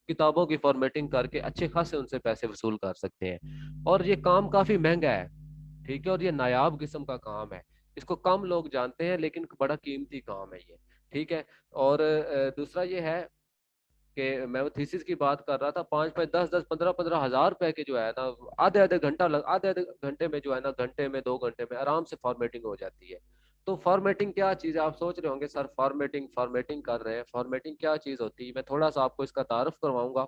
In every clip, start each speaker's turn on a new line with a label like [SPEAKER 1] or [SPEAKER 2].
[SPEAKER 1] کتابوں کی فارمیٹنگ کر کے اچھے خاصے ان سے پیسے وصول کر سکتے ہیں، اور یہ کام کافی مہنگا ہے، ٹھیک ہے، اور یہ نایاب قسم کا کام ہے، اس کو کم لوگ جانتے ہیں لیکن بڑا قیمتی کام ہے یہ، ٹھیک ہے۔ اور دوسرا یہ ہے کہ میں وہ تھیسس کی بات کر رہا تھا، 5 5 10 10 15 15 ہزار روپے کے جو ہے نا، آدھے آدھے گھنٹے میں جو ہے نا، گھنٹے میں 2 گھنٹے میں آرام سے فارمیٹنگ ہو جاتی ہے۔ تو فارمیٹنگ کیا چیز ہے؟ آپ سوچ رہے ہوں گے سر فارمیٹنگ کر رہے ہیں، فارمیٹنگ کیا چیز ہوتی ہے؟ میں تھوڑا سا آپ کو اس کا تعارف کرواؤں گا۔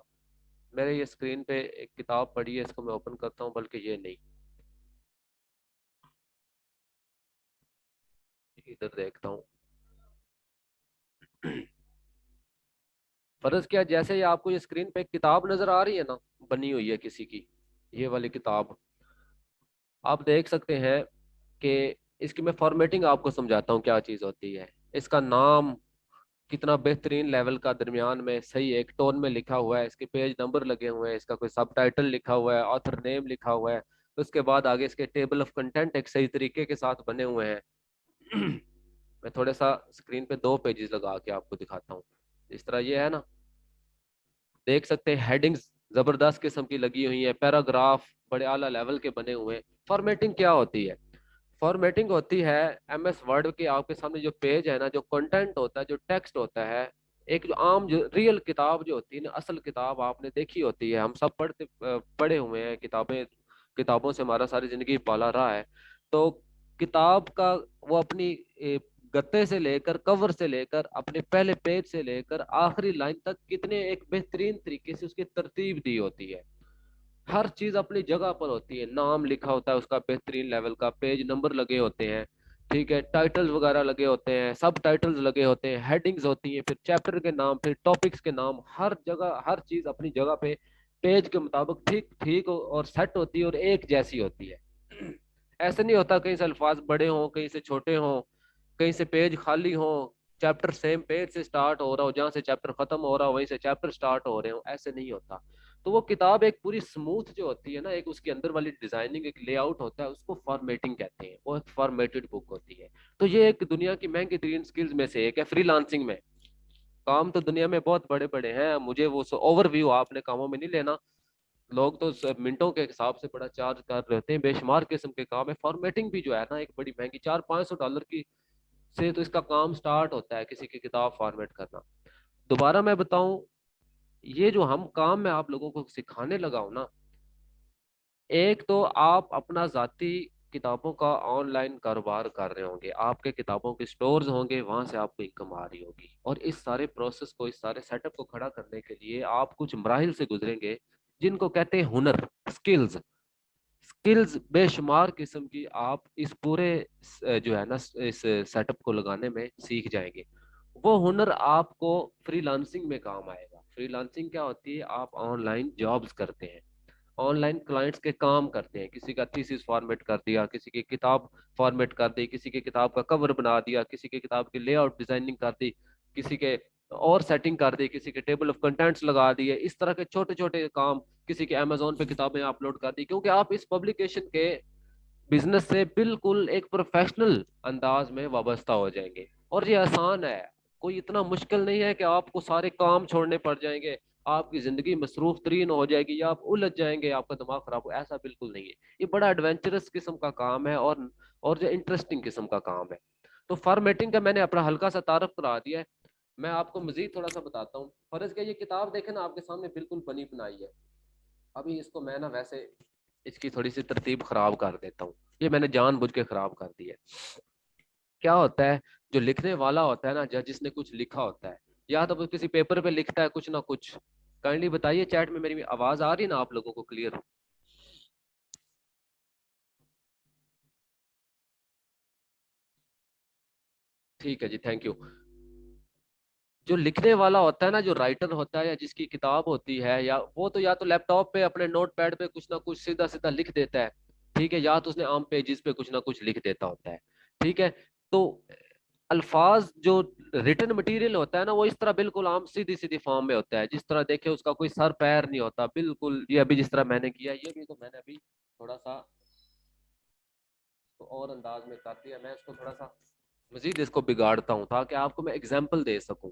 [SPEAKER 1] میرے یہ اسکرین پہ ایک کتاب پڑی ہے، اس کو میں اوپن کرتا ہوں، بلکہ یہ نہیں، ادھر دیکھتا ہوں۔ فرض کیا جیسے یہ آپ کو یہ اسکرین پہ ایک کتاب نظر آ رہی ہے نا، بنی ہوئی ہے کسی کی، یہ والی کتاب آپ دیکھ سکتے ہیں کہ اس کی میں فارمیٹنگ آپ کو سمجھاتا ہوں کیا چیز ہوتی ہے۔ اس کا نام کتنا بہترین لیول کا درمیان میں صحیح ایک ٹون میں لکھا ہوا ہے، اس کے پیج نمبر لگے ہوئے ہیں، اس کا کوئی سب ٹائٹل لکھا ہوا ہے، آتھر نیم لکھا ہوا ہے، اس کے بعد آگے اس کے ٹیبل آف کنٹینٹ ایک صحیح طریقے کے ساتھ بنے ہوئے ہیں۔ میں تھوڑا سا اسکرین پہ 2 پیجز لگا کے آپ کو دکھاتا ہوں، اس طرح یہ ہے نا، دیکھ سکتے ہیں ہیڈنگز زبردست قسم کی لگی ہوئی ہیں، پیراگراف بڑے اعلیٰ لیول کے بنے ہوئے ہیں۔ فارمیٹنگ کیا ہوتی ہے؟ فارمیٹنگ ہوتی ہے ایم ایس ورڈ کے آپ کے سامنے جو پیج ہے نا، جو کنٹینٹ ہوتا ہے، جو ٹیکسٹ ہوتا ہے، ایک جو عام جو ریئل کتاب جو ہوتی ہے نا، اصل کتاب آپ نے دیکھی ہوتی ہے، ہم سب پڑھے ہوئے ہیں کتابیں، کتابوں سے ہمارا ساری زندگی پالا رہا ہے۔ تو کتاب کا وہ اپنی گتے سے لے کر، کور سے لے کر، اپنے پہلے پیج سے لے کر آخری لائن تک کتنے ایک بہترین طریقے سے اس کی ترتیب دی ہوتی ہے، ہر چیز اپنی جگہ پر ہوتی ہے، نام لکھا ہوتا ہے اس کا بہترین لیول کا، پیج نمبر لگے ہوتے ہیں، ٹھیک ہے، ٹائٹل وغیرہ لگے ہوتے ہیں، سب ٹائٹلز لگے ہوتے ہیں، ہیڈنگز ہوتی ہیں، پھر چیپٹر کے نام، پھر ٹاپکس کے نام، ہر جگہ ہر چیز اپنی جگہ پہ پیج کے مطابق ٹھیک ٹھیک اور سیٹ ہوتی ہے اور ایک جیسی ہوتی ہے۔ ایسے نہیں ہوتا کہیں سے الفاظ بڑے ہوں، کہیں سے چھوٹے ہوں، کہیں سے پیج خالی ہوں، چیپٹر سیم پیج سے سٹارٹ ہو رہا ہو، جہاں سے چیپٹر ختم ہو رہا ہو وہیں سے چیپٹر سٹارٹ ہو رہے ہوں، ایسے نہیں ہوتا۔ تو وہ کتاب ایک پوری سموتھ جو ہوتی ہے نا، ایک اس کے اندر والی ڈیزائننگ، ایک لے آؤٹ ہوتا ہے، اس کو فارمیٹنگ کہتے ہیں، وہ ایک فارمیٹڈ بک ہوتی ہے۔ تو یہ ایک دنیا کی مہنگی ترین سکلز میں سے ایک ہے فری لانسنگ میں۔ کام تو دنیا میں بہت بڑے بڑے ہیں، مجھے وہ اوور ویو آپ نے کاموں میں نہیں لینا، لوگ تو منٹوں کے حساب سے بڑا چارج کر رہے ہوتے ہیں، بے شمار قسم کے کام ہے۔ فارمیٹنگ بھی جو ہے نا ایک بڑی مہنگی، 400 500 ڈالر کی سے تو اس کا کام سٹارٹ ہوتا ہے، کسی کی کتاب فارمیٹ کرنا۔ دوبارہ میں بتاؤں، یہ جو ہم کام میں آپ لوگوں کو سکھانے لگا ہوں نا، ایک تو آپ اپنا ذاتی کتابوں کا آن لائن کاروبار کر رہے ہوں گے، آپ کے کتابوں کے سٹورز ہوں گے، وہاں سے آپ کو انکم آ رہی ہوگی، اور اس سارے پروسیس کو، اس سارے سیٹ اپ کو کھڑا کرنے کے لیے آپ کچھ مراحل سے گزریں گے، جن کو کہتے ہیں ہنر، سکلز۔ سکلز بے شمار قسم کی آپ اس پورے جو ہے نا اس سیٹ اپ کو لگانے میں سیکھ جائیں گے۔ وہ ہنر آپ کو فری لانسنگ میں کام آئے گا۔ فری لانسنگ کیا ہوتی ہے؟ آپ آن لائن جابز کرتے ہیں، آن لائن کلائنٹس کے کام کرتے ہیں، کسی کا تھیسس فارمیٹ کر دیا، کسی کی کتاب فارمیٹ کر دی، کسی کی کتاب کا کور بنا دیا، کسی کی کتاب کی لے آؤٹ ڈیزائننگ کر دی، کسی کے اور سیٹنگ کر دی، کسی کے ٹیبل آف کنٹینٹس لگا دیے، اس طرح کے چھوٹے چھوٹے کام، کسی کے امیزون پہ کتابیں اپلوڈ کر دی، کیونکہ آپ اس پبلیکیشن کے بزنس سے بالکل ایک پروفیشنل انداز میں وابستہ ہو جائیں گے۔ اور یہ آسان ہے، کوئی اتنا مشکل نہیں ہے کہ آپ کو سارے کام چھوڑنے پڑ جائیں گے، آپ کی زندگی مصروف ترین ہو جائے گی، یا آپ الجھ جائیں گے، آپ کا دماغ خراب ہو، ایسا بالکل نہیں ہے۔ یہ بڑا ایڈونچرس قسم کا کام ہے، اور جو انٹرسٹنگ قسم کا کام ہے۔ تو فارمیٹنگ کا میں نے اپنا ہلکا سا تعارف کرا دیا ہے، میں آپ کو مزید تھوڑا سا بتاتا ہوں۔ فرض کہ یہ کتاب دیکھیں نا آپ کے سامنے بالکل بنی بنائی ہے، ابھی اس کو میں نا ویسے اس کی تھوڑی سی ترتیب خراب کر دیتا ہوں، یہ میں نے جان بوجھ کے خراب کر دی ہے۔ کیا ہوتا ہے؟ جو لکھنے والا ہوتا ہے نا، جس نے کچھ لکھا ہوتا ہے، یا تو وہ کسی پیپر پہ لکھتا ہے کچھ نہ کچھ، کائنڈلی بتائیے چیٹ میں میری آواز آ رہی ہے نا آپ لوگوں کو کلیئر؟ ٹھیک ہے جی، تھینک یو۔ جو لکھنے والا ہوتا ہے نا، جو رائٹر ہوتا ہے یا جس کی کتاب ہوتی ہے، یا وہ تو یا تو لیپ ٹاپ پہ اپنے نوٹ پیڈ پہ کچھ نہ کچھ سیدھا سیدھا لکھ دیتا ہے، ٹھیک ہے، یا تو اس نے عام پیجز پہ کچھ نہ کچھ لکھ دیتا ہوتا ہے، ٹھیک ہے۔ تو الفاظ جو ریٹن مٹیریل ہوتا ہے نا، وہ اس طرح بالکل عام سیدھی سیدھی فارم میں ہوتا ہے، جس طرح دیکھے اس کا کوئی سر پیر نہیں ہوتا، بالکل یہ ابھی جس طرح میں نے کیا، یہ بھی تو میں نے ابھی تھوڑا سا اور انداز میں کر دیا، میں اس کو تھوڑا سا مزید اس کو بگاڑتا ہوں تاکہ آپ کو میں اگزامپل دے سکوں۔